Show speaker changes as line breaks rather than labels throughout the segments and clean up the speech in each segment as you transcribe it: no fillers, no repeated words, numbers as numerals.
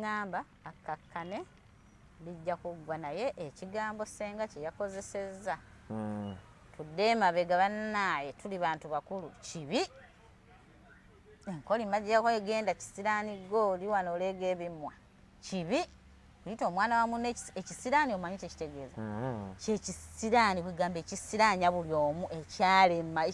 ngamba akakkane bijja kuggwa naye ekigambo senga kye yakozesezza tudde emabega bannaaye tuli bantu bakulu kibi enkolima gyako egenda kisiraani goli wano oleega ebimwa kibi yita omwana wa munne ekisiraani omanyi kyekitegeeza kyekisiraani kwegamba ekisiraanya buli omu ekyalema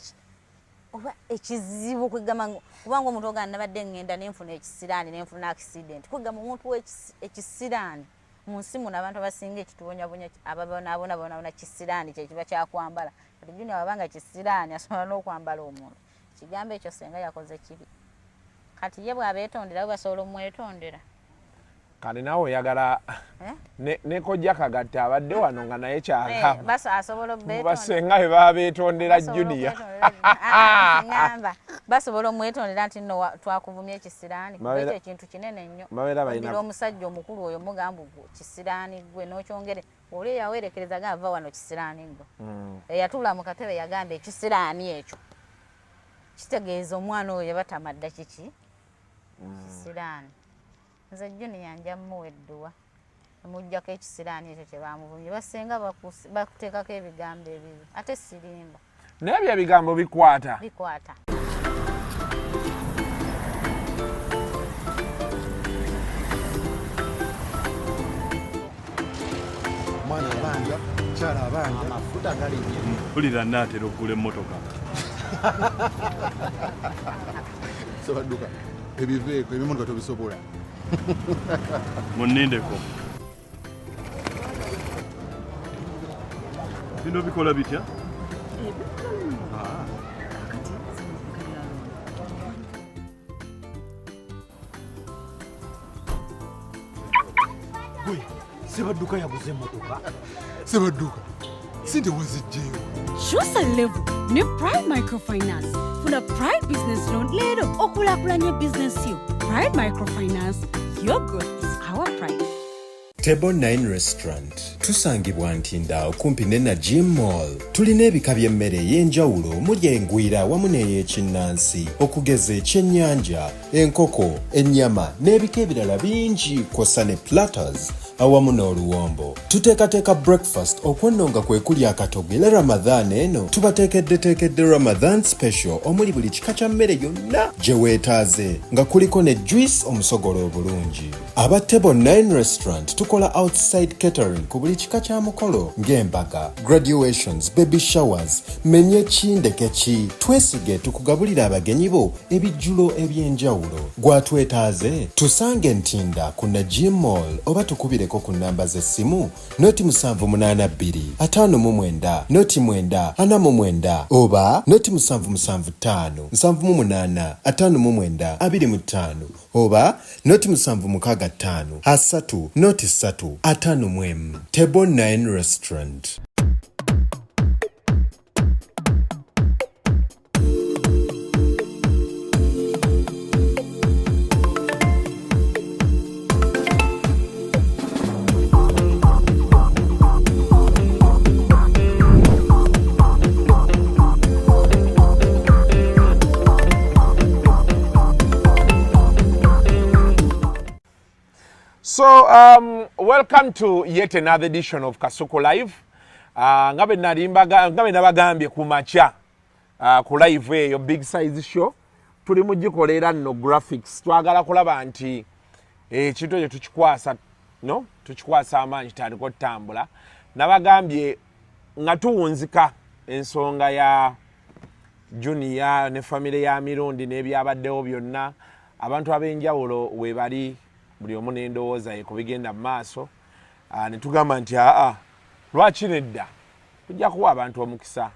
oba ekizibu kwegamba kubanga omuntu ogana nabadde ngenda nenfuna ekisiraani nenfuna accident kwegamba omuntu ekisiraani mu nsi muno abantu abasinga ekitubonyabonya ababonaabona kisiraani kyekiba kyakwambala kati juni ababanga kisiraani asobola n'okwambala omuntu kigambo ekyo senga yakoze kibi kati ye bw'abeetondera we basobola omwetondera
kati naawe oyagala nekojja kagatta abadde wano nga naye kyagabasenga bwe baba beetondera juniya
ngamba basobola omwetondera nti nno twakuvumya ekisiraani ekyo ekintu kinene nnyo ira omusajja omukulu oyo mugamba kisiraani gwe n'okyongere oli yawerekereza gava wano kisiraani gwe eyatula mu katebe yagamba ekisiraani ekyo kitegeeza omwana oyo batamadda kiki kisiraani nze juni yanja muwedduwa mujjako ekisiraani ekyo kyebamuvumye basenga bakuteekako ebigambo ebibi ate sirimba
naye ebyo ebigambo bikwata
mwana abanja kyala abanja amafuta galinye
mpulira naatera okugula emmotoka
Sabadduka ebiveeko ebimotoka tobisobola
munnindeko bino bikola bitya
gwe Sabadduka yaguze emmotoka Sabadduka sente wazijjeewo
Shusa level ne Pride Microfinance funa Pride Business Loan leero okulaakulanya business yo Pride Microfinance your growth is our pride.
Table 9 Restaurant tusangibwa Ntinda okumpi ne Najim Mall. Tulina ebika by'emmere ey'enjawulo omuli engwira wamu n'ey'ekinnansi okugeza ekyennyanja, enkoko, ennyama n'ebika ebirala bingi kw'ossa ne platters awamu n'oluwombo. Tuteekateeka breakfast okwonnonga kwe kuli akatogo era Ramadhan eno tubateekeddeteekedde Ramadhan special omuli buli kika kya mmere yonna gye weetaaze nga kuliko ne juice omusogolo obulungi. Aba Table 9 Restaurant tukola outside catering ku buli kika kya mukolo ng'embaga, graduations, baby showers, menye kindeke ki. Twesige tukugabulira abagenyi bo ebijjulo eby'enjawulo. Gwatwetaaze tusange Ntinda ku Najim Mall oba tukubireko ku nnamba z'essimu noti 782 59 noti 9 49 oba noti 775 78 59 25 oba noti 765 3 noti 3 51. Table 9 Restaurant.
So, welcome to yet another edition of Kasuku Live. Ngabe nabagambye ku macha ku live eyo big size show. Tuli mugikolera no graphics. Twagala kulaba nti ekintu ekyo tukikwasa amaanyi tandika otambula. Nabagambye nga tuwunzika ensonga ya Junior ne family ya Mirundi n'ebyabaddewo byonna abantu ab'enjawulo we bali buli omu n'endowooza ye kubigenda mu maaso ne tugamba nti lwaki nedda tujja kuwa abantu omukisa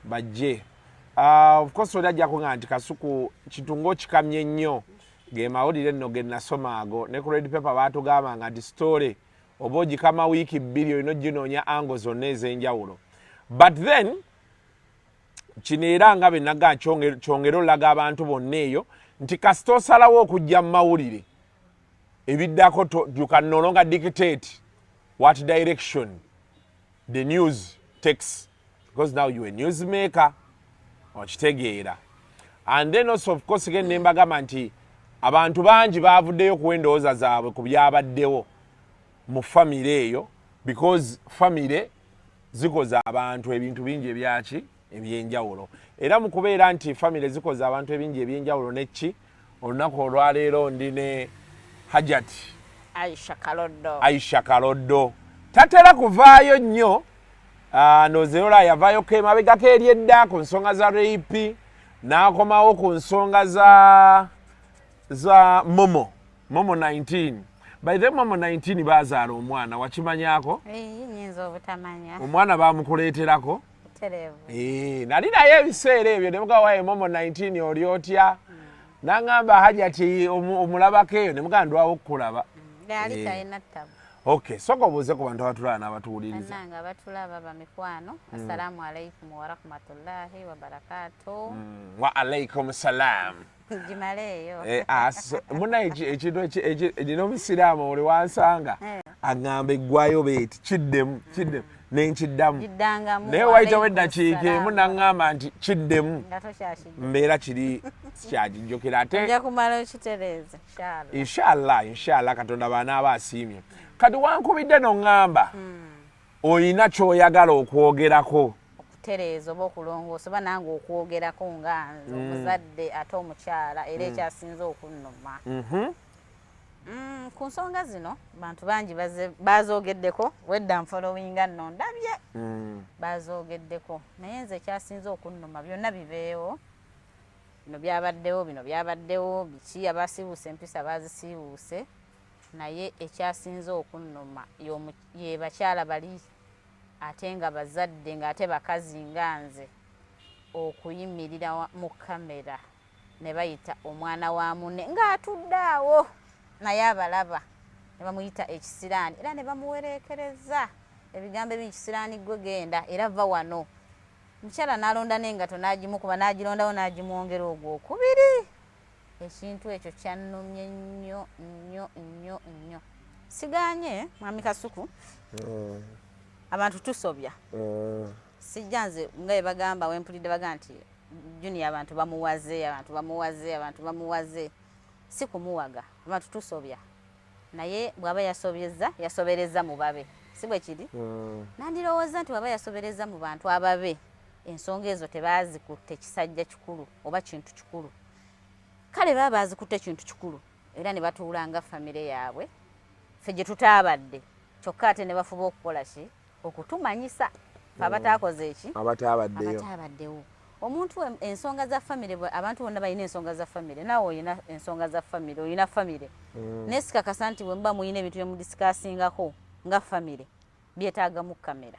bajje. Of course olajja kuŋŋamba nti Kasuku kitungo okikamye nnyo ge mawulire nno ge nasoma ago ne ku Red Paper baatugambanga nti story oba ogikama wiiki 2 olina oginoonya ango zonna ez'enjawulo. But then kino era nga bennaga kyongera olaga abantu bonna eyo nti kasita osalawo okujja mu mawulire ebiddako you can no longer dictate what direction the news takes because now you're a newsmaker okitegeera. And then also of course again nembagamba nti abantu bangi baavuddeyo kuwa endowooza zaabwe ku byabaddewo mu famire eyo because famire zikoze abantu ebintu bingi ebyaki ebyenjawulo era mu kubeera nti famire zikoze abantu ebingi ebyenjawulo neki olunaku olwaleero ndi ne Hajati Aisha Kaloddo tatera kuvaayo nnyo nozeola yavaayoko emabegako eri edda ku nsonga za rape n'akomawo ku nsonga za Momo 19 by the Momo 19 bazaala omwana wakimanyako
nyinza obutamanya
omwana bamukuleeterako nali naye ebiseera ebyo ne mugawaye Momo 19 oli otya n'aŋŋamba Hajati omulabako eyo ne mugamba ndwawo okukulaba
yali talina ttabu
okay soka obuuze ku bantu abatulaba n'abatuwuliriza
nga batulaba bamikwano assalamu alaikum warahmatullahi wabarakatuh
wa alaikum salam
gimaleeyo
muna ekintu n'omusiraamu oli wansanga aŋŋamba eggwayo beeti kiddemu nenkiddamu naye wayitawo eddakiika emu naŋŋamba nti kiddemu mbeera kiri sikyagijjukira ate
kumala okitereeza
inshallah katonda baanaaba asiimye kati wankubidde noŋŋamba oyina ky'oyagala okwogerako
okutereeza oba okulongoosa oba nange okwogerako nga nze omuzadde ate omukyala era ekyasinze okunnuma ku nsonga zino bantu bangi bazoogeddeko wedda nfolowinga nno ndabye bazoogeddeko naye nze ekyasinze okunnuma byonna bibeewo bino byabaddewo biki abasiibuuse empisa bazisiibuuse naye ekyasinze okunnuma ye bakyala bali ate nga bazadde ng'ate bakazi nga nze okuyimirira mu kamera ne bayita omwana wa munne ng'atudde awo naye abalaba ne bamuyita ekisiraani era ne bamuwereekereza ebigambo ebingi kisiraani gwe genda era va wano mukyala n'alonda n'engato n'agimukuba n'agirondawo n'agimwongera ogwokubiri ekintu ekyo kyannumye nnyo siganye mwami Kasuku abantu tusobya sijja nze nga bagamba wempulidde bagamba nti Junior abantu bamuwaze si kumuwaga abantu tusobya naye bw'aba yasobereza mu babe si bwe kiri nandirowooza nti bw'aba yasobereza mu bantu ababe ensonga ezo tebazikutte kisajja kikulu oba kintu kikulu kale baba bazikutte kintu kikulu era ne batuula nga famire yaabwe ffe gye tutaabadde kyokka ate ne bafuba okukola ki okutumanyisa abataakoze eki abataabaddewo omuntu ensonga za famire abantu bonna balina ensonga za famire naawe olina ensonga za famire olina famire nesikakasa nti bwe muba muyina ebintu byemudisikasingako nga famire byetaaga mu kamera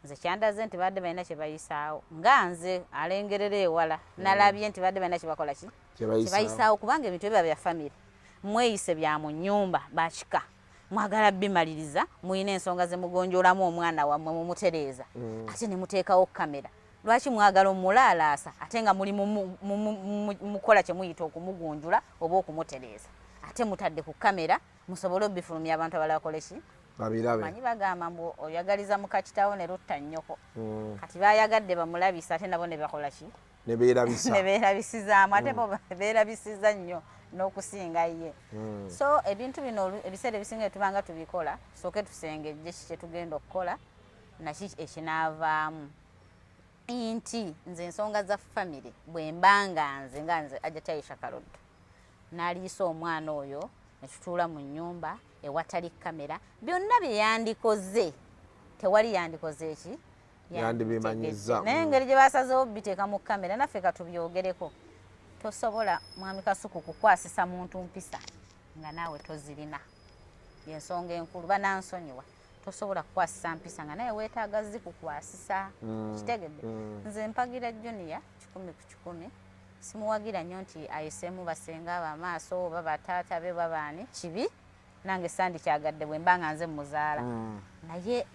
nze kyandaze nti badde balina kye bayisaawo nga nze alengerera ewala nalabye nti badde balina kyebakola ki kyebayisaawo kubanga ebintu ebiba bya famire mweyise bya mu nnyumba bakika mwagala bimaliriza muyina ensonga ze mugonjoolamu omwana wammwe mumutereeza ate ne muteekawo kamera lwaki mwagala omulaalaasa ate nga muli mukola kye muyita okumugunjula oba okumutereeza ate mutadde ku kamera musobole obifulumya abantu abalala bakole ki manyi bagamba mbu oyagaliza mukakitawo ne lutta nnyoko kati bayagadde bamulabisa ate nabo ne bakola ki ne beerabisizaamu ate bo beerabisiza nnyo n'okusinga ye so ebintu bino ebiseera ebisinga etubanga tubikola sooke tusengejje ki kyetugenda okukola naki ekinaavaamu nti nze ensonga za famire bwe mbanga nze nga nze Hajati Aisha Kaloddo n'aliisa omwana oyo ne tutuula mu nnyumba ewatali kamera byonna bye yandikoze tewali yandikoze eki
yandibimanyiza
naye engeri gye basazeewo biteeka mu kamera naffe katubyogereko tosobola mwami Kasuku kukwasisa muntu mpisa nga naawe tozirina yensonga enkulu banansonyiwa tosobola kukwasisa mpisa nga naye weetaaga zikukwasisa kitegedde nze mpagira Junior 100 simuwagira nnyo nti ayiseemu basenga abamaaso oba bataata be babaani kibi nange sandi kyagadde bwe mbanga nze muzaala naye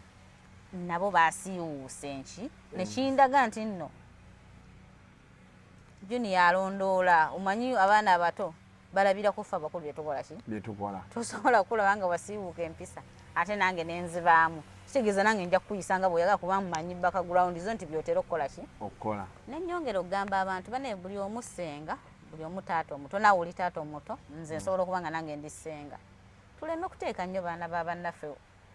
nabo baasiiwuuse enki nekindaga nti nno Junior alondoola omanyi abaana abato balabira kufa bakulu byetukola tosobola kulaba nga wasiiwuuka empisa ate nange nenzibaamu kitegeeza nange nja kukuyisanga bw'oyagala kuba mumanyi background zo nti byotera okukola ki
okukola
nennyongera okugamba abantu bane buli omusenga buli omu taata omuto naawe oli taata omuto nze nsobola okuba nga nange ndi ssenga tuleme okuteeka nnyo baana ba bannaffe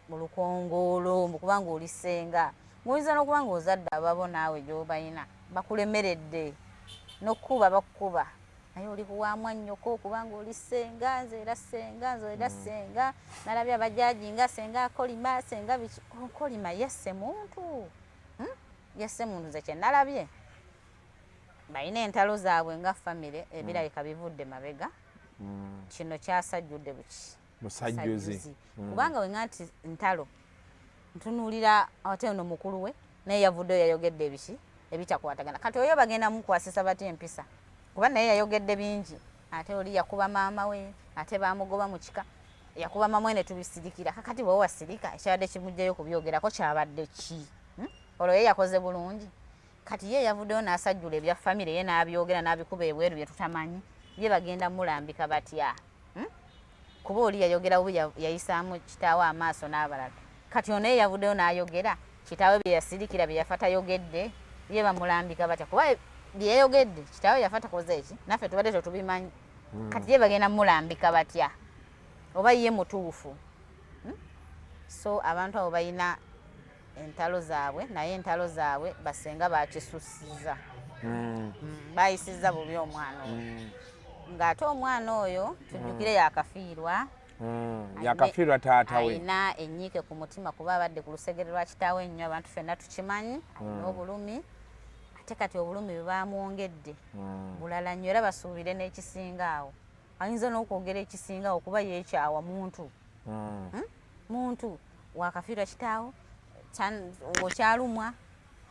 mu lukongoolo kubanga oli ssenga muyinza n'okuba nga ozadde ababo naawe gy'obalina bakulemeredde n'okkuba bakukuba naye oli kuwaamwa nnyoko kubanga oli ssenga nze era ssenga nze era ssenga nalabye abajaji nga ssenga akolima ssenga biki okolima yesse muntu yesse muntu nze kye nalabye balina entalo zaabwe nga famire ebirabika bivudde mabega kino kyasajjudde buki
musajjuzi
kubanga wenga nti ntalo ntunuulira ate no mukulu we naye yavuddeyo yayogedde ebiki ebitakwatagana kati oyo bagenda mukwasisa batya empisa kuba naye yayogedde bingi ate oli yakuba maama we ate bamugoba mu kika yakuba maama we ne tubisirikira kakati bwe wasirika ekyabadde kimugjayo kubyogerako kyabadde ki olwo ye yakoze bulungi kati ye yavuddeyo n'asajjula ebya famire ye n'abyogera n'abikuba ebweru bye tutamanyi ye bagenda mulambika batya kuba oli yayogera bubi yayisaamu kitaawe amaaso n'abalala kati ono ye yavuddeyo n'ayogera kitaawe bye yasirikira bye yafa tayogedde ye bamulambika batya kuba bye yayogedde kitaawe yafa takoze eki naffe tubadde tetubimanyi kati ye bagenda mulambika batya oba ye mutuufu so abantu abo balina entalo zaabwe naye entalo zaabwe basenga bakisusiza bayisiza bubi omwana oyo ng'ate omwana oyo tujjukire yakafiirwa
yakafiirwa taata we
alina ennyiike ku mutima kuba abadde ku lusegere lwa kitaawe ennyo abantu ffenna tukimanyi alina obulumi ate kati obulumi bwe bamwongedde bulala nnyo era basuubire n'ekisinga awo ayinza n'okwogera ekisinga awo kuba yeekyawa muntu muntu wakafiirwa kitaawo okyalumwa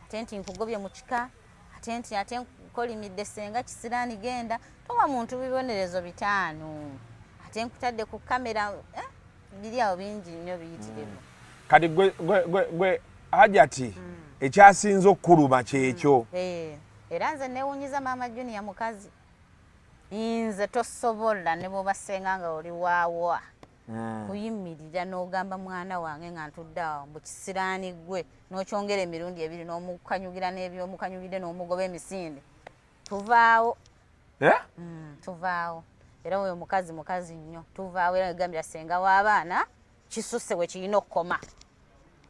ate nti nkugobye mu kika ate nti ate nkolimidde senga kisiraani genda towa muntu bibonerezo 5 ate nkutadde ku kamera biri awo bingi nnyo biyitirivu
kati gwe Hajati ekyasinze okkuluma kyekyo
era nze newunyiza maama Junior mukazi nze tosobola ne bwobasenga nga oli waawa kuyimirira n'ogamba mwana wange nga ntudde awo mbu kisiraani gwe n'okyongera emirundi 2 n'omukanyugira n'ebyomukanyugidde n'omugoba emisinde tuvaawo tuvaawo era oyo mukazi nnyo tuvaawo era egambira senga w'abaana kisuse we kirina okukoma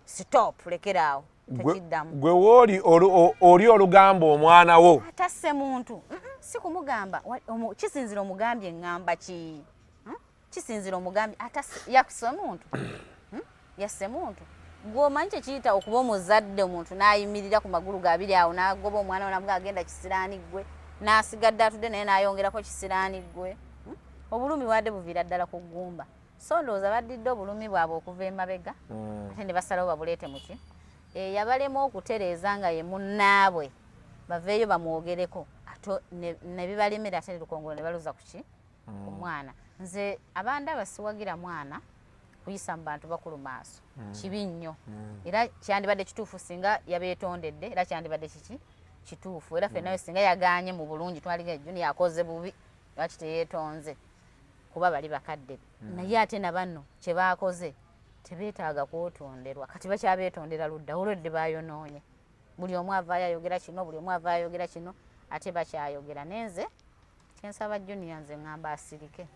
stop lekeraawo tekiddamu
gwe wooli oli olugamba omwana wo
atasse muntu si kumugamba kisinzira omugambye eŋŋamba ki kisinzira omugambye yasse muntu yasse muntu gw'omanyi kyekiyita okuba omuzadde omuntu n'ayimirira ku magulu gabiri awo n'agoba omwana we namuga agenda kisiraani gwe n'asigadde atudde naye n'ayongerako kisiraani gwe obulumi bwadde buviira ddala ku ggumba so ndowooza baddidde obulumi bwabwe okuva emabega ate ne basalawo babuleete muki yabalema okutereeza nga ye munnaabwe baveeyo bamwogereko ate ne bibalemera ate lukongolo ne baluza kuki omwana nze abandaba siwagira mwana kuyisa mu bantu bakulu maaso kibi nnyo era kyandibadde kituufu singa yabeetondedde era kyandibadde kiki kituufu era ffennayo singa yaganye mu bulungi twaliga Junior yakoze bubi lwaki teyeetonze kuba bali bakadde naye ate na banno kye baakoze tebeetaaga kwotonderwa kati bakyabeetondera ludda olwedde bayonoonye buli omu avaayo ayogera kino buli omu avaayo ayogera kino ate bakyayogera nenze kyensaba Junior nze ŋŋamba asirike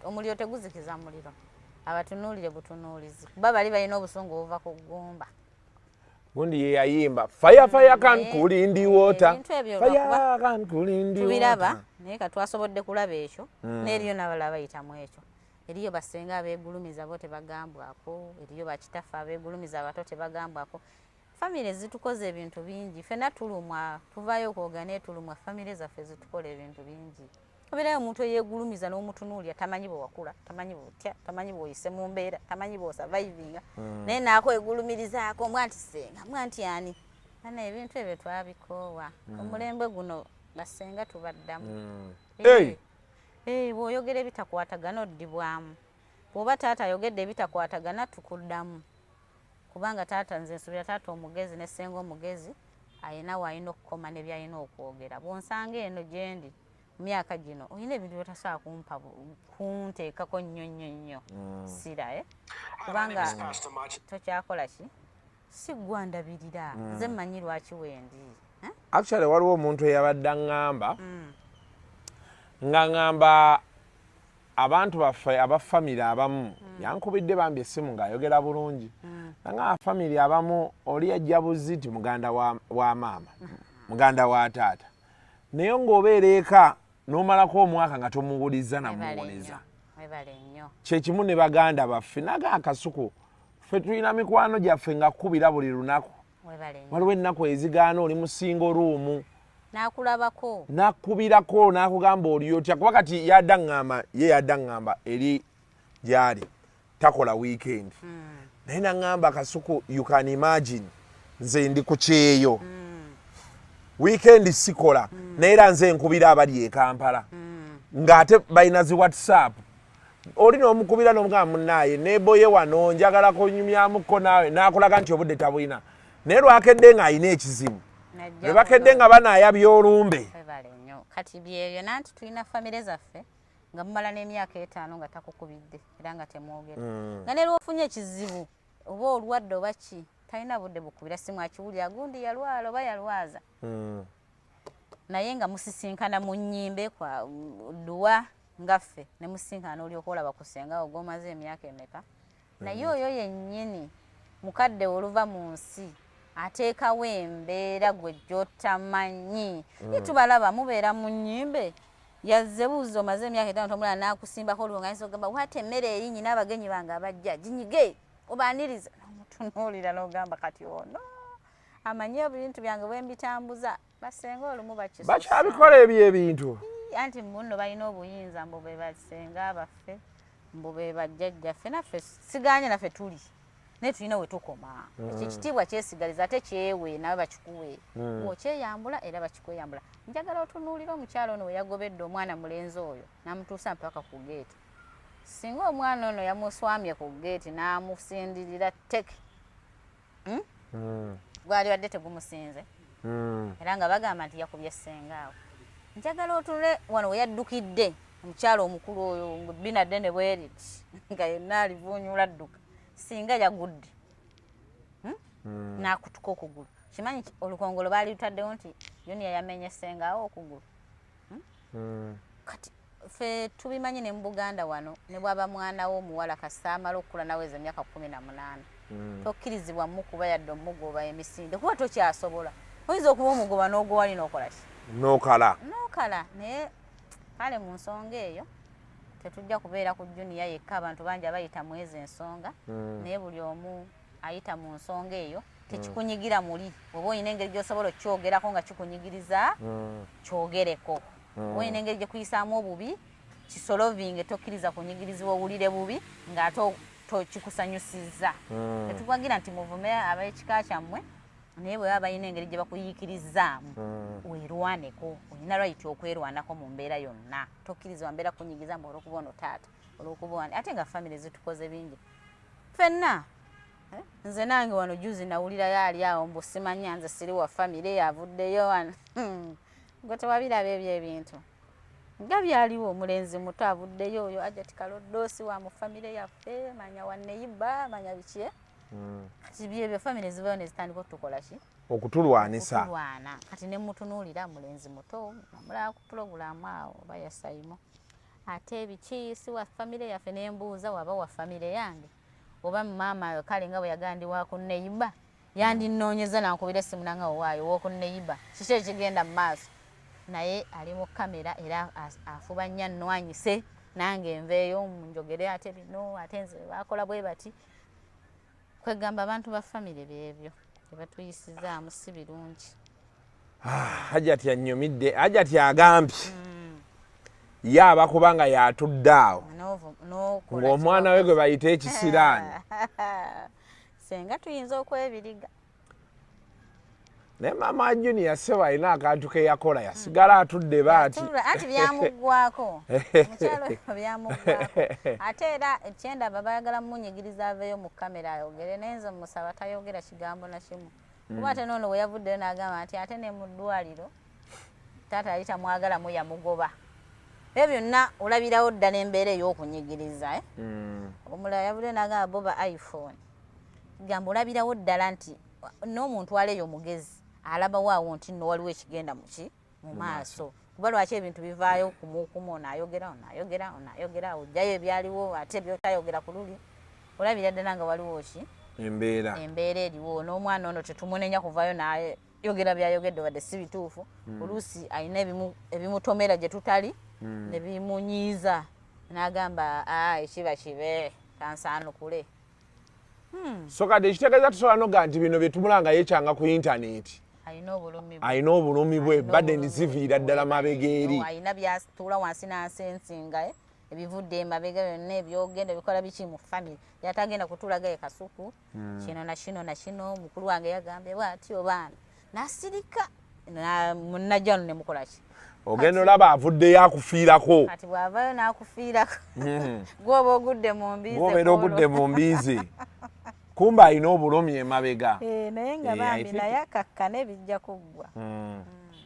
omuliro teguzikiza muliro abatunuulire butunuulizi kuba bali balina obusungu obuva ku ggumba
gundi ye yayimba fire can cool in the water fire can cool in the water
tubiraba naye katwasobodde kulaba ekyo n'eriyo n'abalala bayitamu ekyo eriyo basenga abeegulumiza bo tebagambwako eriyo bakitaffe abeegulumiza abato tebagambwako famire zitukoze ebintu bingi ffenna tulumwa tuvaayo okwoga naye tulumwa famire zaffe zitukola ebintu bingi obeerayo omuntu eyeegulumiza n'omutunuulya tamanyi bwe wakula tamanyi bwotya tamanyi bwoyise mu mbeera tamanyi bwosavaivinga naye nakwegulumirizaako mbwa nti senga mbwa nti ani ana ebintu ebyo twabikoowa omulembe guno basenga tubaddamu bw'oyogera ebitakwatagana oddibwamu bw'oba taata ayogedde ebitakwatagana tukuddamu kubanga taata nze nsubira taata omugezi ne senga omugezi ayina wayina okukoma ne byalina okwogera bw'onsanga eno gye ndi myaka gino oyina ebintu byotasobola kumpa kunteekako nnyo sira kubanga tokyakola ki si gwandabirira nze mmanyi lwaki wendi
actually waliwo omuntu eyabadde aŋŋamba nga ngamba abantu baffe abafamily abamu yankubidde bambi essimu ng'ayogera bulungi nga abafamily abamu oli yajja buzi nti muganda wa maama muganda wa taata naye ng'obeera eka n'omalako omwaka nga tomuwuliza namuwuliza kyekimu ne baganda baffe naga akasuku ffe tulina mikwano gyaffe nga kkubira buli lunaku waliwo ennaku ezigaana oli mu singo ruumu
nakulabako
nakubirako nakugamba oli otya kuba kati yadda ŋŋamba eri gyali takola weekend naye naŋŋamba kasuku you can imagine nze ndi ku kyeyo weekend sikola naye era nze nkubira abali e Kampala ng'ate balina zi WhatsApp oli n'omukubira n'omugamba munnaye neeboye wano njagala kunyumyamukko naawe n'akulaga nti obudde tabulina naye lwakedde ng'alina ekizibu ne bakedde nga banaayabya olumbe
kati byebyo nanti tulina famire zaffe nga mumala n'emyaka 5 nga takukubidde era nga temwogera nga ne lwofunye ekizibu oba olwadde oba ki talina budde bukubira simu akiwulira gundi yalwala oba yalwaza naye nga musisinkana mu nnyimbe kwa duwa ngaffe ne musisinkana n'olyoka olaba kusenga ogomaze emyaka emeka naye oyo yennyini mukadde oluva mu nsi ateekawo embeera gwe gy'otamanyi tubalaba mubeera mu nnyimbe yazze buuzi omaze emyaka 5 tomulala n'akusimbako olwo nga nsi ogamba wate emmere erinyi n'abagenyi bange abajja ginyige obaaniriza n'omutunuulira n'ogamba kati ono amanyi ebintu byange bwe mbitambuza basenga olumu
bakyabikola ebyo ebintu
anti muno balina obuyinza mbu be basenga baffe mbu be bajjajjaffe naffe siganye naffe tuli naye tulina we tukoma ekyo ekitiibwa kyesigaliza ate kyewe nawe bakikuwe okyeyambula era bakikweyambula njagala otunuulira omukyalo ono we yagobedde omwana mulenzi oyo n'amutuusa mpaka ku geeti singa omwana ono yamuswamye ku geeti n'amusindirira teke gwali wadde tegumusinze era nga bagamba nti yakubye sengaawo njagala otunule wano we yaddukidde omukyalo omukulu oyo binadde ne bweriti nga yenna alivuunyula dduka singa yagudde n'akutuka okugulu kimanyi olukongolo baali lutaddewo nti Junior yamenye sengaawo okugulu kati ffe tubimanyi ne mu Buganda wano ne bwaba mwana wo omuwala kasita amala okukula naweza emyaka 18 tokkirizibwa mukuba yadde omugoba emisinde kuba tokyasobola oyinza okuba omugoba n'ogowali n'okola ki
n'okala
naye kale mu nsonga eyo tetujja kubeera ku Junior yekka abantu bangi abayita mu ezo ensonga naye buli omu ayita mu nsonga eyo tekikunyigira muli oba olina engeri gy'osobola okyogerako nga kikunyigiriza kyogereko oba olina engeri gyekuyisaamu obubi kisolovinge tokkiriza kunyigirizibwa owulire bubi ng'ate kikusanyusiza tetugwagira nti muvume ab'ekika kyammwe naye bwe baba balina engeri gye bakuyiikirizaamu weerwaneko olina lwayiti okwerwanako mu mbeera yonna tokkirizibwa mbeera kunyigiza mbu olwokuba ono taata olwokuba wani ate nga famire zitukoze bingi ffenna nze nange wano juzi nawulira yaali awo mbu simanya nze siri wa famire avuddeyo wano gwe tewabiraba ebyo ebintu nga byaliwo omulenzi muto avuddeyo oyo Ajati Kalodoosi wa mu famire yaffe manya wanneyiba manya biki kati byebyo famire zibayo ne zitandika okutukola ki
okutulwanisa
kati ne mutunuulira mulenzi muto amulaba ku pulogulaamu awo oba yasayimo ate ebiki si wa famire yaffe nembuuza waba wa famire yange oba maama kale nga bwe yagandibwa ku neyiba yandinoonyeza nankubira essimu nanga owaayo w'okunneyiba kiki ekigenda mu maaso naye ali mu kamera era afuba nnyo nnwanyise nange nveeyo njogere ate bino ate nze bakola bwe bati kwegamba abantu ba famire byebyo tebatuyisizaamu si birungi
Ajati annyumidde Ajati agambye yaaba kubanga yatudde awo ng'omwana we gwe bayita ekisiraani
senga tuyinza okwebiriga
naye maama Junior ssebo alina akantu ke yakola yasigala atudde baati
anti byamuggwako mukyalo byamuggwako ate era ekyendaba bayagala mumunyigiriza aveeyo mu kamera ayogere naye nze musaba tayogera kigambo na kimu kuba ate noono we yavuddeyo n'agamba nti ate ne mu ddwaliro taata yali tamwagalamu yamugoba ebyo byonna olabirawo ddala embeera ey'okunyigiriza omulala yavuddeyo n'agamba boba iPhone gamba olabirawo ddala nti n'omuntu aleeyo omugezi alabawo awo nti nno waliwo ekigenda mu maaso kuba lwaki ebintu bivaayo kumukumu onayogera ojjayo ebyaliwo ate byotayogera ku luli olabira ddala nga waliwo ki embeera eriwo n'omwana ono tetumunenya kuvaayo nayogera byayogedde wadde si bituufu oluusi alina ebimutomera gye tutali ne bimunyiiza n'agamba ekiba kibe kansaanukule
so kati ekitegeeza tusobola noga nti bino byetumulanga yekyanga ku intaneti alina obulumi bwe badeni ziviira ddala mabega eri
alina byatuula wansi n'ansensinga ebivudde emabega byonna ebyogenda bikola biki mu famire yatagenda kutuulagayo kasuku kino na kino mukulu wange yagambye bw'atyo baana n'asirika munnajjano ne mukolaki
ogenda olaba avuddeyo akufiirako
kati bw'avayo n'akufiirako gwoba ogudde mu mbiizi
kumba alina obulumi emabega
naye nga bambi naye akakkane bijja kuggwa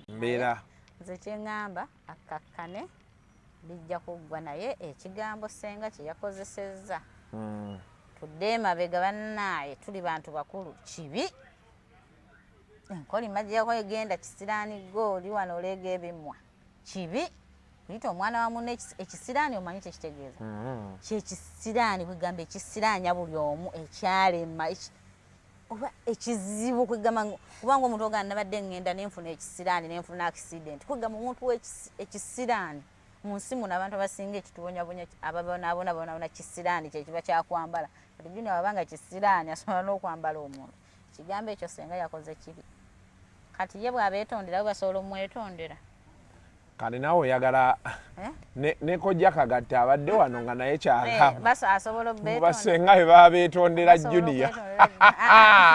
mbeera
nze kyeŋŋamba akakkane bijja kuggwa naye ekigambo senga kye yakozesezza tudde emabega bannaaye tuli bantu bakulu kibi enkolima gyako egenda kisiraaniggo oli wano oleega ebimmwa kibi kuyita omwana wa munne ekisiraani omanyi kyekitegeeza kyekisiraani kwegamba ekisiraanya buli omu ekyalema oba ekizibu kwegamba kubanga omuntu oganda nabadde ngenda nenfuna ekisiraani nenfuna accident kwegamba omuntu ekisiraani mu nsi muno abantu abasinga ekitubonyabonya ababonaabona kisiraani kyekiba kyakwambala kati juni ababanga kisiraani asobola n'okwambala omuntu kigambo ekyo senga yakoze kibi kati ye bw'abeetondera we basobola omwetondera
kati naawe oyagala nekojja kagatta abadde wano nga naye kyagabasenga bwe baba beetondera juniya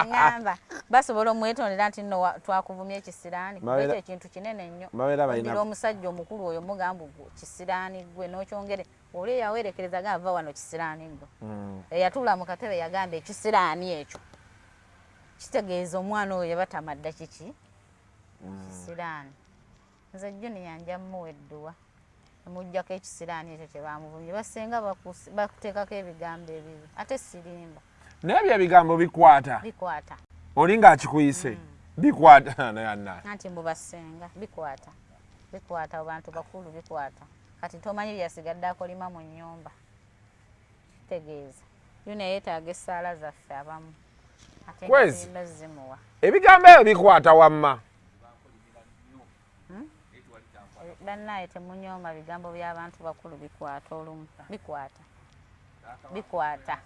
ŋŋamba basobola omwetondera nti nno twakuvumya ekisiraani kuba ekyo ekintu kinene nnyo ogira omusajja omukulu oyo mugamba kisiraani gwe n'okyongere oli eyawerekereza gava wano kisiraani gwe eyatuula mu katebe yagamba ekisiraani ekyo kitegeeza omwana oyo yabatamadda kiki kisiraani nze juni yanja muwedduwa emujjako ekisiraani ekyo kyebamuvumye basenga bakuteekako ebigambo ebibi ate sirimba
naye ebyo ebigambo bikwata oli ng'akikuyise bikwata
anti mbu basenga bikwata abantu bakulu bikwata kati tomanyi byasigadde akolima mu nnyumba kitegeeza yuna yeetaaga essaala zaffe abamu ate nga zimuwa
ebigambo ebyo bikwata wamma
bannaye temunyooma bigambo by'abantu bakulu bikwata olumu bikwata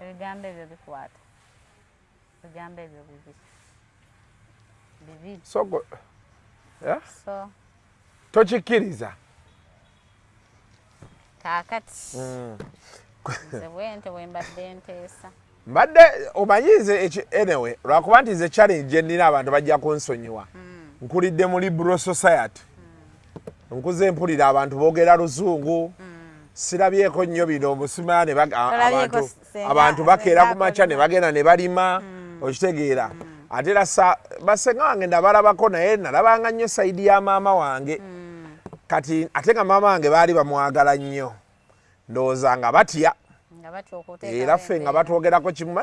ebigambo ebyo bikwata ebigambo ebyo bibi
so
tokikkiriza kaakati nze bwente bwe mbadde nteesa
mbadde omanyize anyway lwakuba nti nze challenge endina abantu bajja kunsonyiwa nkulidde mu liberal society nkuze mpulira abantu boogera luzungu sirabyeko nnyo bino omusima abantu bakeera ku makya ne bagenda ne balima okitegeera ate era basenga wange ndabalabako naye nalabanga nnyo sayidi ya maama wange kati ate nga maama wange baali bamwagala nnyo ndowooza nga batya era ffe nga batwogerako kimu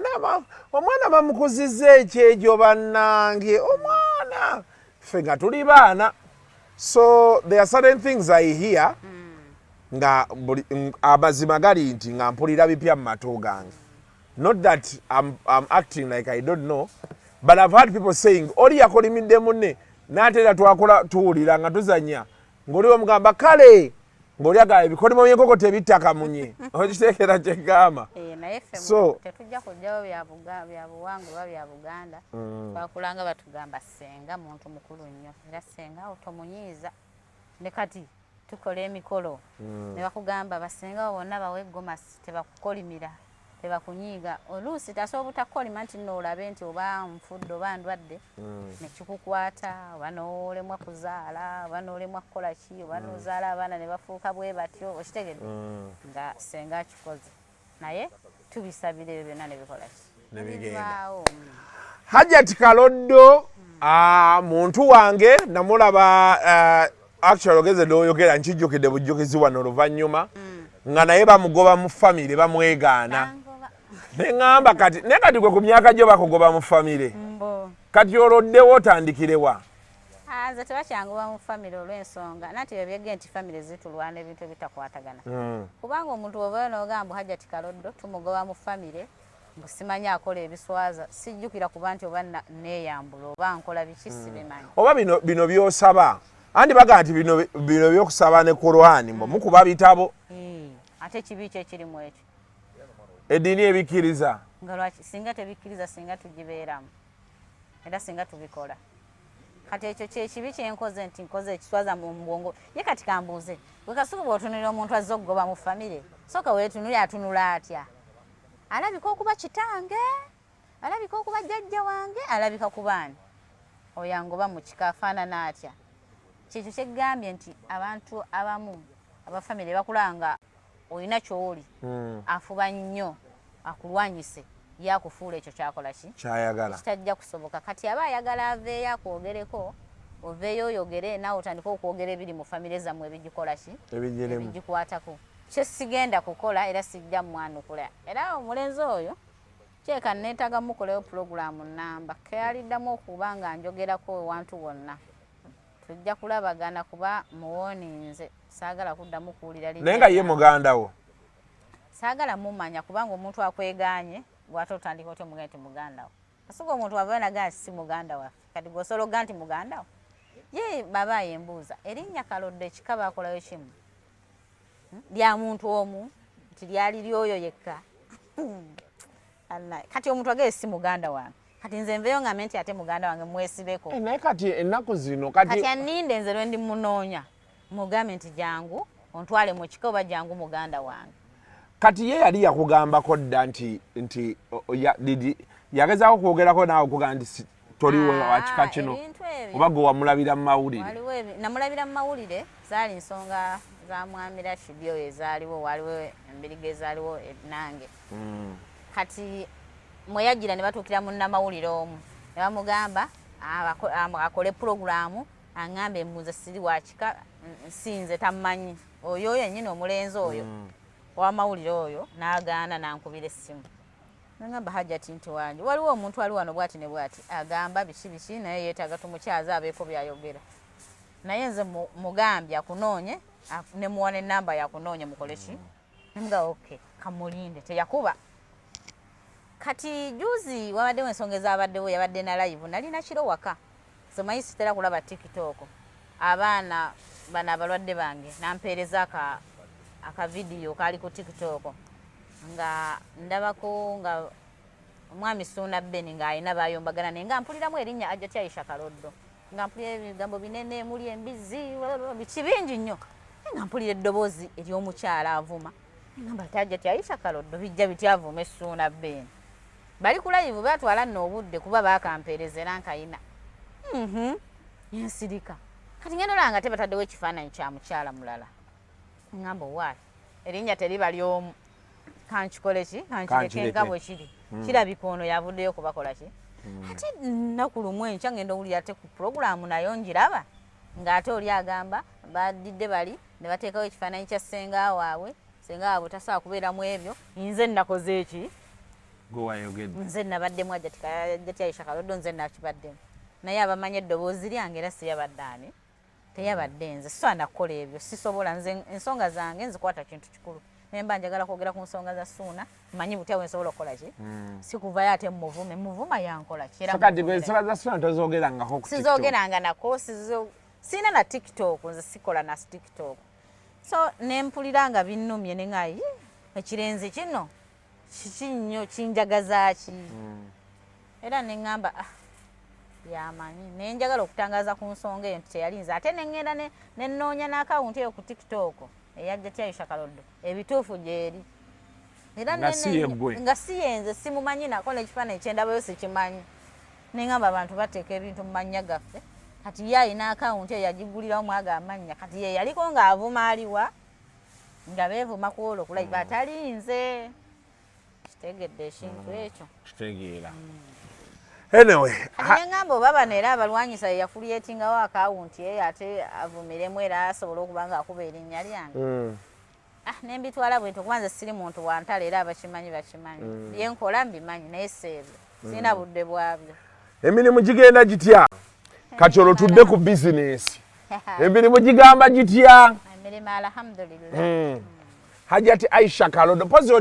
omwana bamukuzizza ekyegyo bannange omwana ffe nga tuli baana so there are certain things I hear nga amazima gali nti nga mpulira bipya mu matu gange not that I'm acting like I don't know but I've heard people saying oli yakolimidde munne n'ate era twakola tuwulira nga tuzanya ng'oli omugamba kale ng'oli agamba ebikolimo by'enkoko tebittaka munye okiteekera kyegamba
naye ffe tetujja kujjawo byabuwangwa oba bya Buganda twakulanga batugamba senga muntu mukulu nnyo era senga awo tomunyiiza ne kati tukola emikolo ne bakugamba basenga bonna bawe gomasi tebakukolimira tebakunyiiga oluusi tasobola obutakolima nti nno olabe nti oba nfudde oba ndwadde nekikukwata oba n'olemwa kuzaala oba n'olemwa kukola ki oba n'ozaala abaana ne bafuuka bwe batyo okitegedde nga senga akikoze naye tubisabira ebyo byonna ne bikola ki nebigenda
Hajjati Kaloddo muntu wange namulaba actually ogeze doyogera nkijjukidde bujjukizi wano oluvannyuma nga naye bamugoba mu famire bamwegaana neŋŋamba kati naye kati gwe ku myaka gyo bakugoba mu famire kati oloddewo otandikirewa
nze tebakyanguba mu famire olw'ensonga nati ebyege nti famire zitulwana ebintu ebitakwatagana kubanga omuntu ovayo n'ogamba Hajjati Kaloddo tumugoba mu famire mbu simanyi akola ebiswaza sijjukira kuba nti oba neeyambula oba nkola biki sibimanyi
oba bino byosaba andi baga nti bino byokusaba ne Qur'ani mbu mukuba bitabo
ate kibi kyo ekirimu ekyo
eddiini ebikkiriza
nga lwaki singa tebikkiriza singa tugibeeramu era singa tubikola kati ekyo kyekibi kyenkoze nti nkoze ekiswaza mu mbwongo ye kati kambuuze gwe Kasuku bw'otunulira omuntu azze okugoba mu famire sooka weetunulira atunula atya alabika okuba kitange alabika okuba jjajja wange alabika kubaani oyo angoba mu kika afaanana atya kyekyo kyegambye nti abantu abamu abafamire bakulanga olina ky'oli afuba nnyo akulwanyise yakufuula ekyo kyakola ki
kyayagala
kitajja kusoboka kati aba ayagala aveeyo akwogereko oveeyo oyogere naawe otandika okwogera ebiri mu famire zammwe ebigikola ki ebigikwatako kye sigenda kukola era sijja mwanukula era omulenzi oyo kyeka neetaaga mukolayo pulogulaamu nnamba keyaliddamu okuba nga njogerako ewantu wonna tujja kulabagana kuba muwoninze saagala kuddamu kuwulira
naye nga ye muganda wo
saagala mumanya kubanga omuntu akwegaanye bw'ate otandika otya omuganda nti muganda wo Kasuku omuntu avayo nagaa si muganda waffe kati gw'osologa nti muganda wo ye baba yembuuza erinnya Kaloddo ekika baakolayo kimu lya muntu omu nti lyali lyoyo yekka kati omuntu agee si muganda wange kati nze nveeyo ngambe nti ate muganda wange mwesibeko
naye kati ennaku zino
kati anninde nze lwe ndi munoonya mugambe nti jangu ontwale mu kika oba jangu muganda wange
kati ye yali yakugambako dda nti yagezaako kwogerako naawe okugamba nti toliwe wa kika kino oba gwe wamulabira mu mawulire
namulabira mu mawulire zaali nsonga za mwami Rashidi oyo ezaaliwo waliwo embiriga ezaaliwo nange kati mweyajjira ne batuukira munnamawulire omu ne bamugamba akole pulogulaamu aŋŋambe mbuuze siri wa kika sinze tammanyi oyo yennyini omulenzi oyo owamawulire oyo n'agaana nankubira essimu nagamba Hajjati nti wange waliwo omuntu ali wano bwati ne bwati agamba biki naye yeetaaga tumukyaze abeeko byayogera naye nze mugambye akunoonye ne muwa n'ennamba yakunoonya mukole ki nga okay kamulinde teyakuba kati juzi wabaddewo ensonga ezabaddewo yabadde na live nalina kiro waka somanyi sitera kulaba TikTok abaana bano abalwadde bange nampeereza akavidiyo kaali ku TikTok nga ndabako nga omwami Suuna Beni ng'alina bayombagana naye nga mpuliramu erinnya Hajjati Aisha Kaloddo nga mpulira ebigambo binene muli embizi biki bingi nnyo nga mpulira eddoboozi ery'omukyala avuma ngamba Hajjati Aisha Kaloddo bijja biti avuma Suuna Beni bali ku live batwala nno obudde kuba bakampeereza era nkayina yensirika kati ngendo langa tebataddewo ekifaananyi kya mukyala mulala ngamba waayi erinnya teriba lyomu kankikole ki kankireke nga bwe kiri kirabika ono yavuddeyo kubakola ki ate nnaku lumu enkya ngenda owulira ate ku pulogulaamu nayo ngiraba ng'ate oli agamba badidde bali ne bateekawo ekifaananyi kya ssenga waabwe ssenga waabwe tasobola kubeeramu ebyo nze nakoze eki nze nabaddemu Hajjati Aisha Kaloddo nze nakibaddemu naye abamanyi eddoboozi lyange era siyabadde ani teyabadde nze sisobola kukola ebyo sisobola nze ensonga zange nzikwata kintu kikulu naye mba njagala kwogera ku nsonga za Suuna manyi butya bwensobola okukola ki sikuvayo ate muvuma yankola
kati ensonga za Suuna tozogerangako
sizogeranga nako siina na TikTok nze sikola na TikTok so nempulira nga binnumye ne ngayi ekirenzi kino kiki nnyo kinjagaza ki era ne ŋŋamba yamanyi naye njagala okutangaza ku nsonga eyo nti teyalinze ate neŋŋenda ne nnoonya n'akawunti eyo ku TikTok eya Hajjati Aisha Kaloddo ebituufu gyeri era nga si yenze simumanyi nakola ekifaananyi kyendabayo sikimanyi neŋŋamba abantu bateeka ebintu mu mannya gaffe kati ye alina akawunti eyo yagigulirawo mwaga amannya kati ye yaliko ng'avuma aliwa nga beevuma ku olwo kulayiva atalinze kitegedde ekintu ekyo
kitegeera anyway
neŋŋamba oba bano era abalwanyisa ye yafuliyetingawo akawunti eyo ate avumiremu era asobola okuba nga akuba erinnya lyange nembitwala bwento kuba nze siri muntu wantala era abakimanyi bakimanyi byenkola mbimanyi naye seebyo sirina budde bwabyo
emirimu gigenda gitya kati olwo tudde ku bizinesi emirimu gigamba gitya
emirimu alhamdulillah
Hajati Aisha Kalodo pozi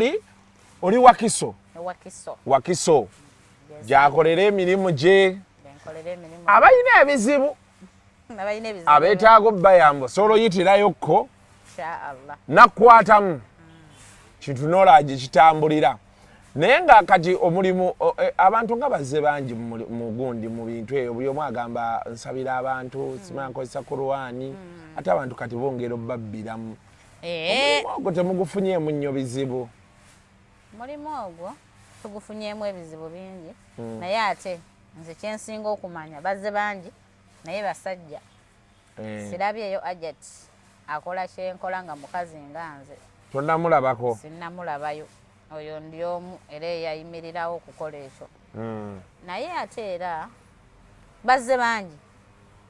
oli Wakiso Wakiso gyakolera emirimu gye abalina ebizibu abeetaaga obbayambo solo yitirayokko nakwatamu kitunolagi kitambulira naye nga kati omulimu abantu nga bazze bangi mu gundi mu bintu ebyo buli omu agamba nsabira abantu simanya nkozesa Kurwani ate abantu kati bongera obbabbiramu omulimu ogwo temugufunyeemu nnyo bizibu
mulimu ogwo tugufunyeemu ebizibu bingi naye ate nze kyensinga okumanya bazze bangi naye basajja sirabyeyo Ajat akola kyenkola nga mukazi nga nze
tonnamulabako
sinnamulabayo oyo ndi omu era eyayimirirawo okukola ekyo naye ate era bazze bangi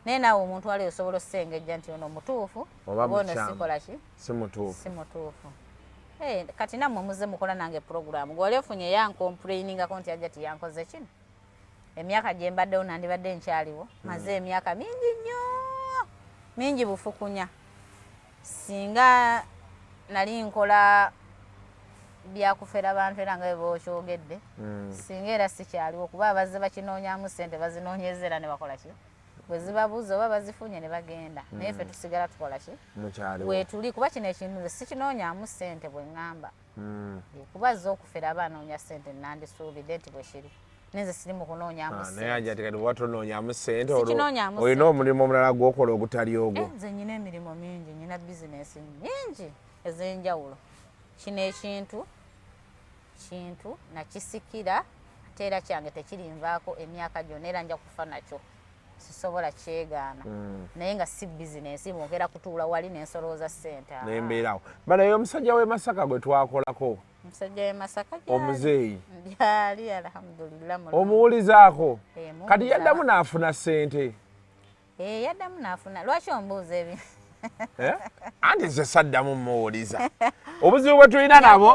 naye naawe omuntu wali osobola osengejja nti ono mutuufu oba ono sikola ki
si mutuufu
kati nammwe muze mukola nange puroguramu gwali ofunye yankomplainingako nti Ajat yankoze kino emyaka gye mbaddewo nandibadde nkyaliwo maze emyaka mingi nnyo mingi bufukunya singa nali nkola byakufera bantu era nga bebokyogedde singa era sikyaliwo kuba abazze bakinoonyaamu ssente bazinoonyeza era ne bakola ki bwe zibabuuza oba bazifunye ne bagenda naye ffe tusigala tukola ki weetuli kuba kino ekintu sikinoonyaamu ssente bwe ŋŋamba kuba zze okufera abanoonya ssente nandisuubidde nti bwe kiri nenze siri mu kunoonyaamu ssente
naye Ajati kati watonoonyaamu ssente olina omulimu omulala gwokola ogutali ogwo
nze nyina emirimu mingi nyina bizinesi nyingi ez'enjawulo kino ekintu nakisikira ate era kyange tekirinvaako emyaka gyonna era nja kufa nakyo sisobola kyegaana naye nga si bizinesi bwongera kutuula wali nensolooza ssente
nembeerawo balaye omusajja w'e Masaka gwe twakolako
omusajja w'e Masaka
omuzeeyi
gyali alhamdulillah
omuwulizaako kati yaddamu n'afuna ssente
yaddamu n'afuna lwaki ombuuza ebyo
anti nze saddamu mmuwuliza obuzibu bwe tulina nabo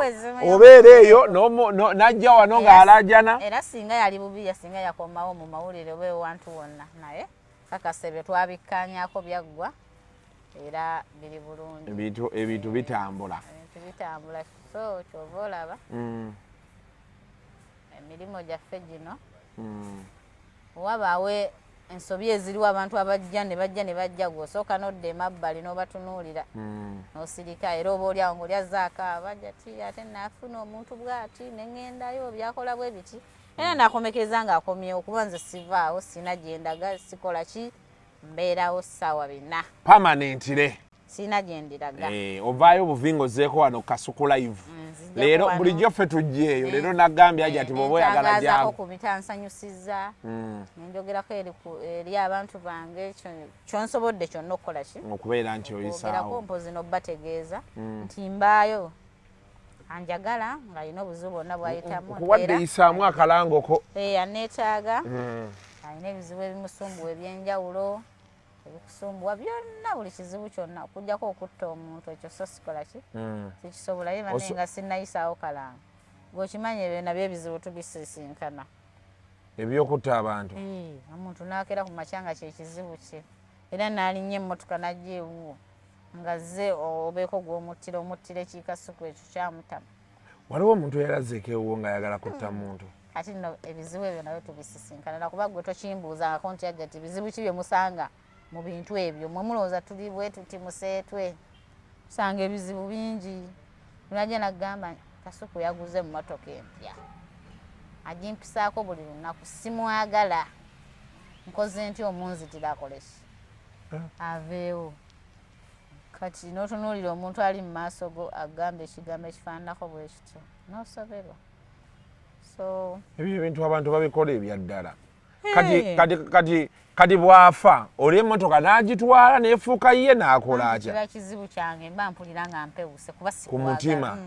obeera eyo n'ajja wano ng'alajana
era singa yali bubi singa yakomawo mu mawulire oba ewantu wonna naye kakase bye twabikkaanyaako byaggwa era biri bulungi
ebintu bitambula
so kyova olaba emirimu gyaffe gino wabaawe ensobi eziriwo abantu abajja ne bajja gw'osooka n'odda emabbali n'obatunuulira n'osirika era oba oli awo ng'olyazzaako abajati ate naafuna omuntu bw'ati ne ŋŋendayo byakola bwe biti era naakomekeza ng'akomyewo kuba nze sivaawo sina gyendaga sikola ki mbeerawo ssaawa 4
pamanentire
sina gyendiraga
ovaayo obuvinga ozzeeko wano Kasuku live leero bulijjo ffe tujja eyo leero naggambye Ajati bw'oba oyagala gyako
ku bitansanyusizza nenjogerako eri abantu bange kyonsobodde kyonna okukola ki
okubeera nti oyisaawo
mpozi n'obbategeeza nti mbaayo anjagala ng'alina obuzibu bwonna bw'ayitamu
kuwadde yisaamu akalangoko
aneetaaga alina ebizibu ebimusumbuwa ebyenjawulo ebikusumbuwa byonna buli kizibu kyonna okujjako okutta omuntu ekyo so sikola ki sikisobola ye bane nga sinnayisaawo kalanga gweokimanyi ebyo nabyo ebizibu tubisisinkana
ebyokutta abantu
omuntu naakera ku makyanga kyekizibu kye era naalinnya emmotoka najja ewuwo nga zze obeeko gw'omuttira omuttira ekikasuku ekyo kyamutama
waliwo omuntu eyalazeeko ewuwo ng'ayagala kutta muntu
kati nno ebizibu ebyo nabyo tubisisinkana nakuba gwe tokimbuuzangako nti Ajati bizibu ki bye musanga mu bintu ebyo mwe mulowooza tuli bwe tuti museetwe usanga ebizibu bingi lunajja naggamba Kasuku yaguze mu motoka empya agimpisaako buli lunaku simwagala nkoze nti omunzitira akoleki aveewo kati n'otunuulira omuntu ali mu maaso go agamba ekigambo ekifaananako bwe kityo n'osoberwa so
ebyo ebintu abantu babikola ebyaddala kati bwafa oli emmotoka n'agitwala n'efuuka ye n'akola atya
kiba kizibu kyange mba mpulira nga mpewuse kuba
ku mutima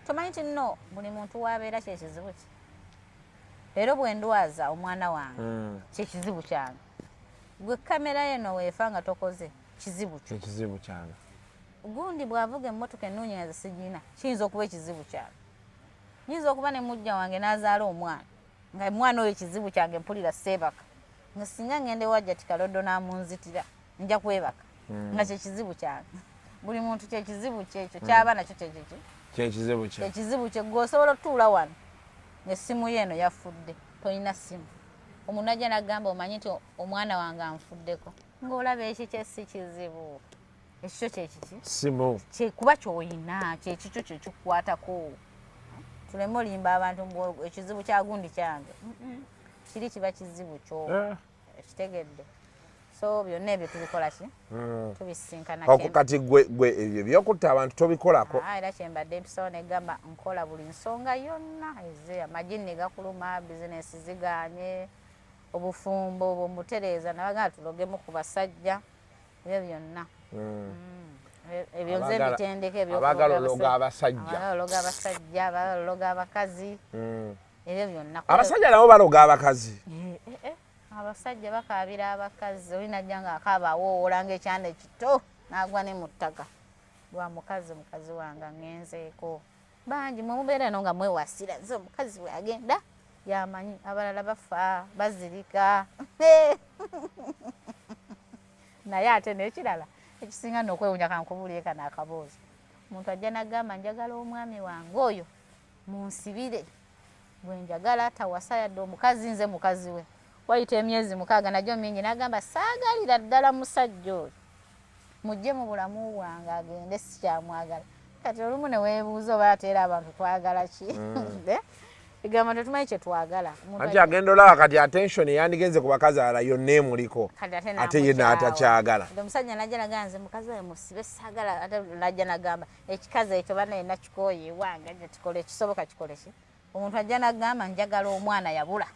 tomanyi nti nno buli muntu waabeera kyekizibu ki leero bwe ndwaza omwana wange kyekizibu kyange gwe kamera yeno weefa nga tokoze kizibu kyo
ekizibu kyange
gundi bw'avuga emmotoka ennoonyereza sigina kiyinza okuba ekizibu kyange nyinza okuba ne mujja wange n'azaala omwana nga omwana oyo ekizibu kyange mpulira seebaka nga singa ngende wajja tikalodo namunzitira nja kwebaka nga kyekizibu kyange buli muntu kyekizibu kyekyo kyaba nakyo
kyekizibu
kye gwosobola otuula wano ng'essimu ye eno yafudde tolina ssimu omuntu ajja nagamba omanyi nti omwana wange anfuddeko ng'olaba eki kyesi kizibu ekikyo kyekiki
simu
kuba kyoyina kyekikyo kyekikukwatako tuleme olimba abantu ekizibu kyagundi kyange kiri kiba kizibu kyo ekitegedde so byonna ebyo tubikola ki tubisinkana
kati gwe ebyo byokutta abantu tobikolako
era kyembadde mpisawo negamba nkola buli nsonga yonna eze amagini gakuluma bizinesi ziganye obufumbo bwomutereeza nabagala tulogemu ku basajja ebyo byonna ebyo nze emitendeko
abagalologa abasajja
abagalologa abakazi ebyo byonna
abasajja nabo baloga abakazi
abasajja bakaabira abakazi olina jja nga akaaba awoowola ng'ekyana ekito n'agwa ne mu ttaka lwa mukazi wange ngenzeeko bangi mwemubeera no nga mwewasira nze omukazi bwe agenda yamanyi abalala bafa bazirika naye ate n'ekirala ekisinga n'okwewunya kankubulire kano akaboozi omuntu ajja nagamba njagala omwami wange oyo munsibire bwe njagala tawasa yadde omukazi nze mukazi we wayita emyezi 6 najjo mingi nagamba saagalira ddala musajja oyo mujje mu bulamu bwange agende sikyamwagala kati olumu ne weebuuza oba ateera abantu twagala ki egamba tetumanyi kye twagala
ati agenda olaba kati attention yandigenze ku bakazi ala yonna emuliko ate ye n'atakyagala
omusajja najja nagamba nze mukazi wawe musibe saagala ate najja nagamba ekikazi ekyo bana yena kikooye ewange ajja tukole ekisoboka kikole ki omuntu ajja nagamba njagala omwana yabula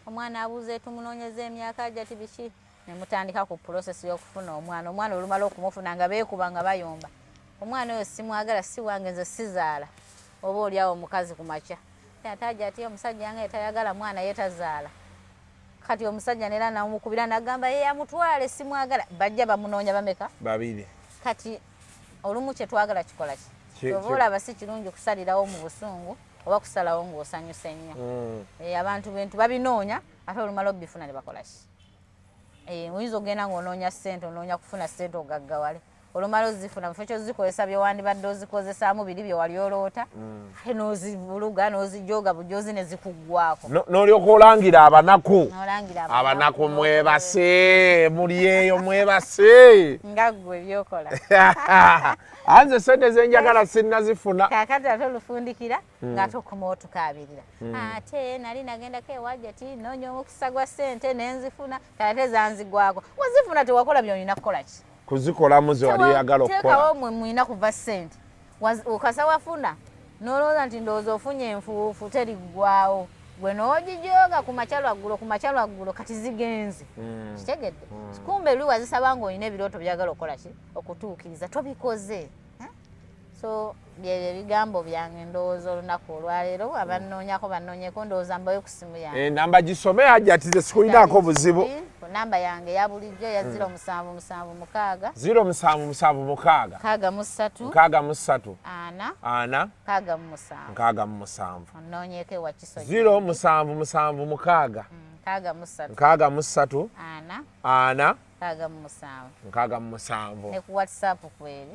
omwana abuuze tumunoonyeza emyaka ajja ti biki ne mutandika ku process y'okufuna omwana olumala okumufuna nga beekuba nga bayomba omwana oyo simwagala si wange nze sizaala oba oliawo omukazi ku makya ate ajja ati omusajja yange tayagala mwana yetazaala kati omusajja nera namukubira nagamba ye amutwale simwagala bajja bamunoonya bameka
2
kati olumu kyetwagala kikola ki oba olaba si kirungi kusalirawo mu busungu oba kusalawo ng'osanyuse nnyo abantu bentu babinoonya ate olumala obifuna ne bakola ki oyinza ogenda ng'onoonya ssente onoonya kufuna ssente ogaggawale olumala ozifuna mufo kyozikozesa byewandibadde ozikozesaamu biri bye wali oloota n'ozivuluga n'ozijooga bujozi ne zikuggwako
n'olyoka olangira abanaku mwebase muli eyo mwebase
nga ggwe byokola
anze sente zenjagala sinnazifuna
kakati ate olufundikira ng'ate okoma otukaabirira ate nali nagendako ewajja ti noonya omukisa gwa ssente nenzifuna ate zanzigwako wazifuna tewakola byolina kukola ki
kuzikolamu ze wali oyagala okukola
teekawo mwe mulina kuva ssente okasa wafuna n'olowooza nti ndowooza ofunye enfuufu teriggwawo gwe n'ogijooga ku makya lwaggulo kati zigenze kitegedde kumbe lwi wazisaba ng'olina ebirooto byagala okukola ki okutuukiriza tobikoze so byebyo ebigambo byange ndowooza olunaku olwaleero abanoonyako banoonyeko ndowooza mbayo ku simu yange
enamba gisome hajja ati ze sikulinaako buzibu
ku namba yange ya bulijjo ya 0776
0776 63
4
67
onoonyeeko ewa kiso
0776
63
4
67 ne ku WhatsApp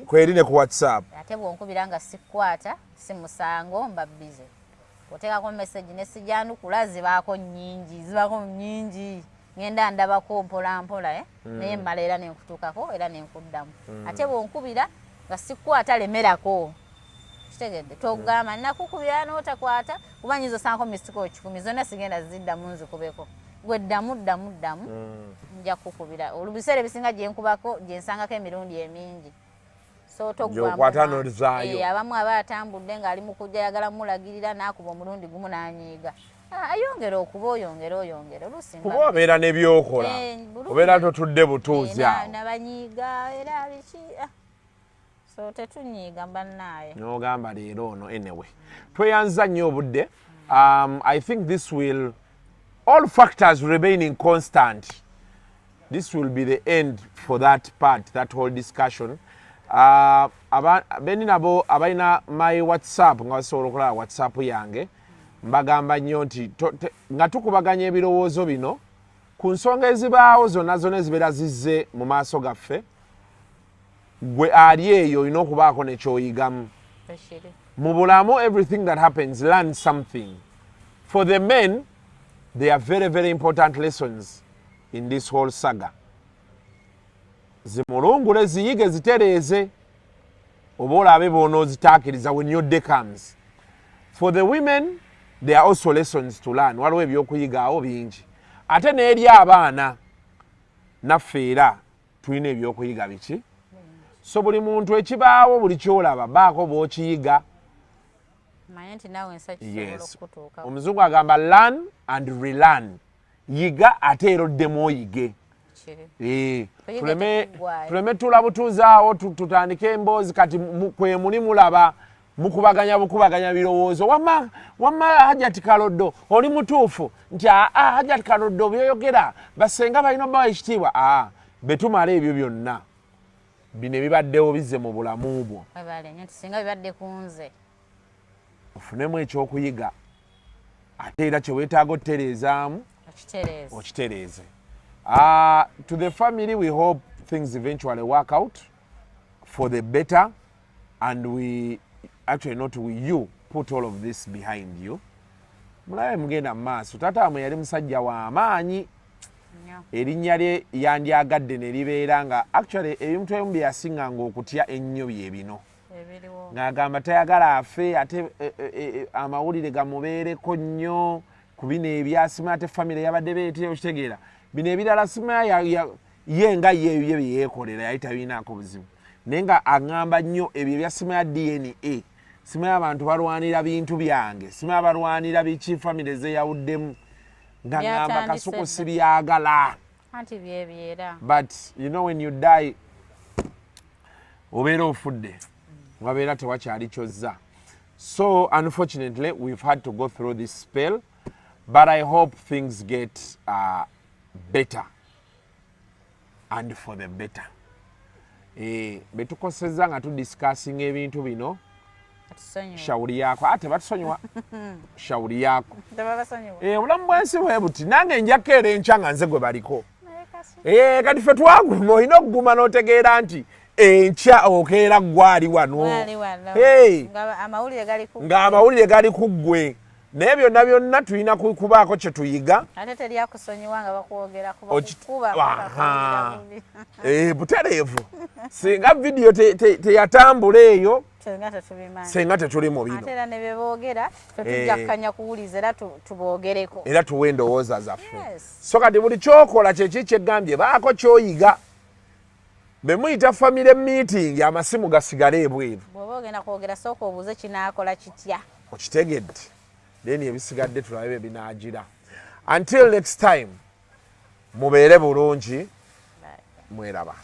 kweri ne ku WhatsApp
ate bwonkubira nga sikwata si musango mba bize oteekako message ne sijanukula zibaako nyingi ngenda ndabako mpola naye mmala era nenkutuukako era nenkuddamu ate bwonkubira nga sikwata lemerako kitegedde togamba nakukubira n'otakwata kuba nyizo sanko misiko 10 zonna sigenda ziddamu nzikubeko gwe ddamu nja kukubira olubiseera ebisinga gyenkubako gyensangako emirundi emingi so
togwakwatanozayo
abamu aba atambudde ng'ali mu kujja yagala mulagirira n'akuba omulundi gumu n'anyiiga ayongera okuba oyongera
kuba obeera n'ebyokola obeera totudde butuuzi awo
nabanyiiga era biki so tetunyiiga mbannaaye
n'ogamba leero ono anyway tweyanza nnyo obudde I think this will all factors remaining constant this will be the end for that part, that whole discussion. Beni nabo abaina my WhatsApp nga basobola okulaba WhatsApp yange mbagamba nnyo nti nga tukubaganya ebirowoozo bino ku nsonga ezibaawo zonna ezibeera zizze mu maaso gaffe gwe ali eyo olina okubaako nekyoyigamu mu bulamu. Everything that happens, learn something. For the men, there are very, very important lessons in this whole saga. Zimulungule, ziyige, zitereeze, oba olabe bw'onoozitaakiriza when your day comes. For the women, there are also lessons to learn. Waliwo ebyokuyigaawo bingi. Ate n'eri abaana naffe era tulina ebyokuyiga biki. So buli muntu ekibaawo buli kyolaba baako bw'okiyiga. Yes. Omuzungu agamba learn and relearn. Yiga ate era oddemu oyige. Tuleme tulabutuuzaawo tutandike emboozi kati kwe muli mulaba mukubaganya birowoozo. Wamma Hajjati Kaloddo oli mutuufu nti Hajjati Kaloddo byoyogera basenga balina obbawa ekitiibwa. Betumala ebyo byonna bino ebibaddewo bizze mu bulamu bwo.
Singa bibadde ku nze
ofunemu ekyokuyiga ate era kye weetaaga otereezaamu okitereeze. To the family, we hope things eventually work out for the better, and we actually not you put all of this behind you. Mulabe mugenda maaso. Taata mwe yali musajja wa amaanyi. Erinnya lye yandyagadde ne libeera nga actually ebintu ebimu bye yasinganga okutya ennyo bye bino. Ng'agamba tayagala afe ate amawulire gamubeereko nnyo ku bino ebyasima ate family yabadde beetera okitegeera. Bino ebirala sima ye nga ye bye yeekolera yali tabinaako buzibu. Naye nga aŋŋamba nnyo ebyo ebya sima ya DNA. Sima y'abantu balwanira bintu byange. Sima balwanira biki family zeeyawuddemu. Nga ngamba kasuku sibyagala.
Anti byebyera.
But you know when you die obeera ofudde. Wabeera tewakyali kyozza. So unfortunately we've had to go through this spell, but I hope things get better and for the better. Betukosezza nga tudiscussing ebintu bino. Shauri yako ate batusonyiwa. Shauri yako. Obulamu bwensi bwe buti nange njakera enkya nga nze gwe baliko. Kati ffe twaguma olina okuguma n'otegeera nti enkya okeera gwali wano. Nga amawulire gali ku ggwe. Naye byonna tulina kubaako kye tuyiga.
Ate teryakusonyiwa nga bakwogera
butereevu. Singa vidiyo teyatambula eyo senga tetuli mu bino.
Ate era ne bye boogera tetujja kukanya kuwuliza era tuboogereko. Era
tuwe endowooza zaffe. So kati buli kyokola kyeki kyegambye baako kyoyiga. Be muyita family meeting amasimu gasigale ebweru.
Bw'oba ogenda kwogera sooka obuuze kinaakola kitya.
Okitegedde. Then ebisigadde tulabe binaagira. Until next time, mubeere bulungi. Mweraba.